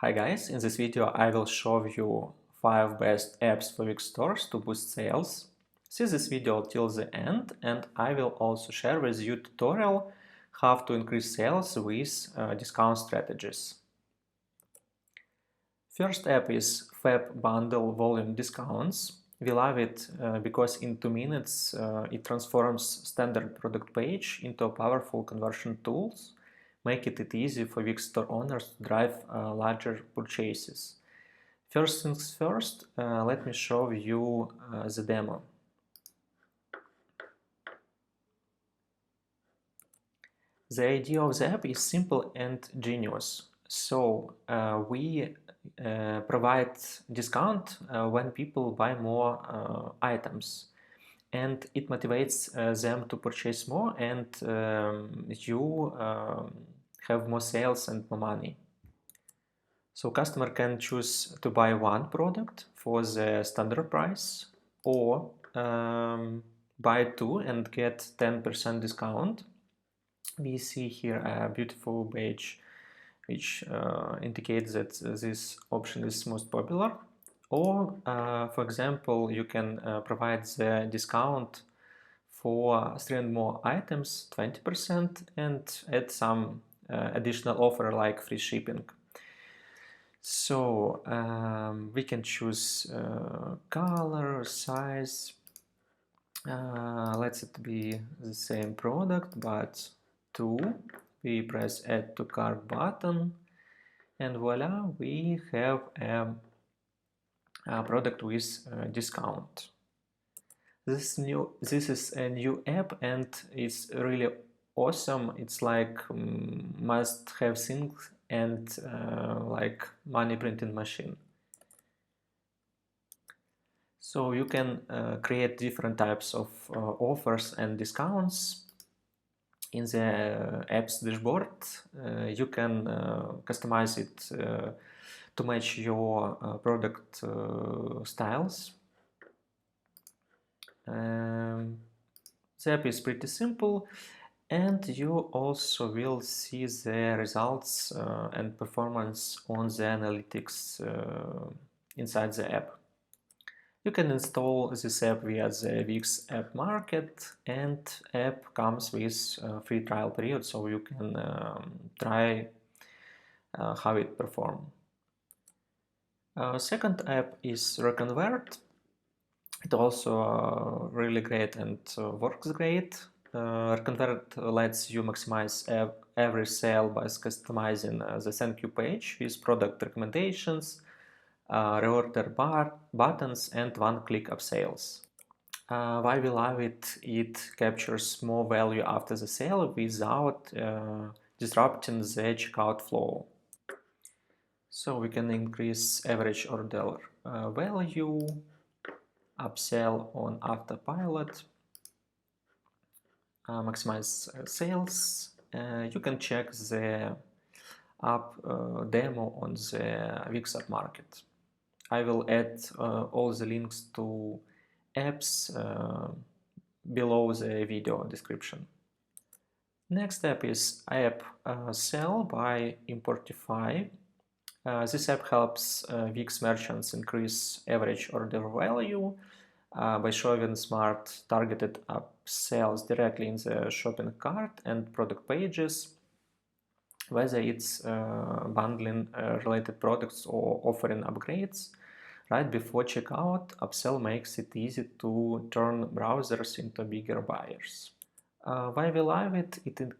Hi guys, in this video I will show you 5 best apps for Wix Stores to boost sales. See this video till the end and I will also share with you tutorial how to increase sales with discount strategies. First app is Fab Bundle Volume Discounts. We love it because in 2 minutes it transforms standard product page into a powerful conversion tools, make it easy for Wix store owners to drive larger purchases. First things first, let me show you the demo. The idea of the app is simple and genius. So we provide discount when people buy more items, and it motivates them to purchase more, and you have more sales and more money. So customer can choose to buy one product for the standard price, or buy two and get 10% discount. We see here a beautiful badge which indicates that this option is most popular. Or, for example, you can provide the discount for 3 and more items, 20%, and add some additional offer like free shipping. So we can choose color, size. Let's it be the same product, but two. We press add to cart button, and voila, we have a product with discount. This is a new app and it's really awesome. It's like must-have thing and like money printing machine. So you can create different types of offers and discounts. In the app's dashboard, you can customize it to match your product styles. The app is pretty simple, and you also will see the results and performance on the analytics inside the app. You can install this app via the Wix App Market, and app comes with a free trial period, so you can try how it performs. Second app is Reconvert. It also really great and works great. Reconvert lets you maximize every sale by customizing the thank you page with product recommendations, reorder buttons, and one-click upsells. Why we love it? It captures more value after the sale without disrupting the checkout flow. So we can increase average order value, upsell on autopilot, maximize sales. You can check the app demo on the Wix App Market. I will add all the links to apps below the video description. Next app is App Sell by Importify. This app helps Wix merchants increase average order value by showing smart targeted upsells directly in the shopping cart and product pages, whether it's bundling related products or offering upgrades. Right before checkout, upsell makes it easy to turn browsers into bigger buyers. Why we love it?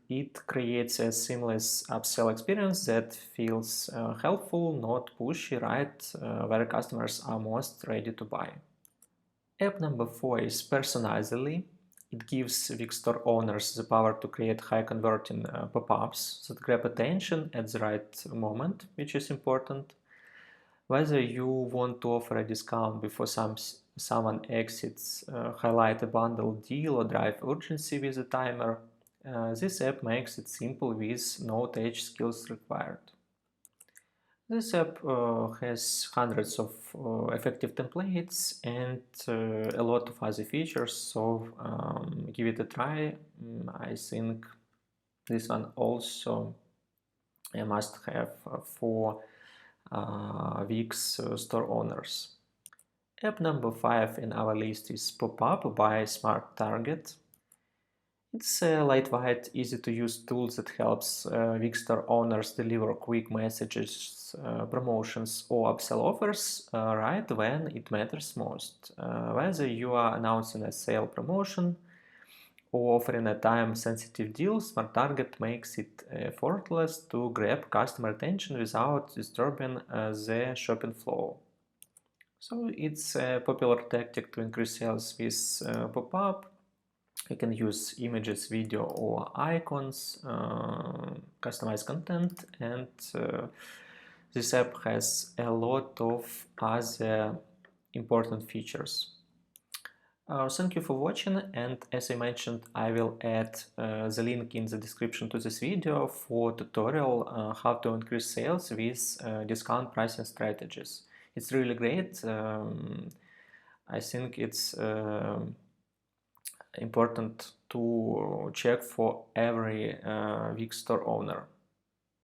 It creates a seamless upsell experience that feels helpful, not pushy, right where customers are most ready to buy. App number 4 is Personalizely. It gives Wix store owners the power to create high-converting pop-ups that grab attention at the right moment, which is important. Whether you want to offer a discount before someone exits, highlight a bundle deal, or drive urgency with a timer, this app makes it simple with no tech skills required. This app has hundreds of effective templates and a lot of other features, so give it a try. I think this one also a must-have for Wix store owners. App number 5 in our list is Pop-up by Smart Target. It's a lightweight, easy-to-use tool that helps Wix store owners deliver quick messages, promotions, or upsell offers right when it matters most. Whether you are announcing a sale promotion or offering a time-sensitive deal, Smart Target makes it effortless to grab customer attention without disturbing the shopping flow. So it's a popular tactic to increase sales with pop-up. You can use images, video, or icons, customize content, and this app has a lot of other important features. Thank you for watching, and as I mentioned, I will add the link in the description to this video for tutorial how to increase sales with discount pricing strategies. It's really great. I think it's important to check for every Wix store owner.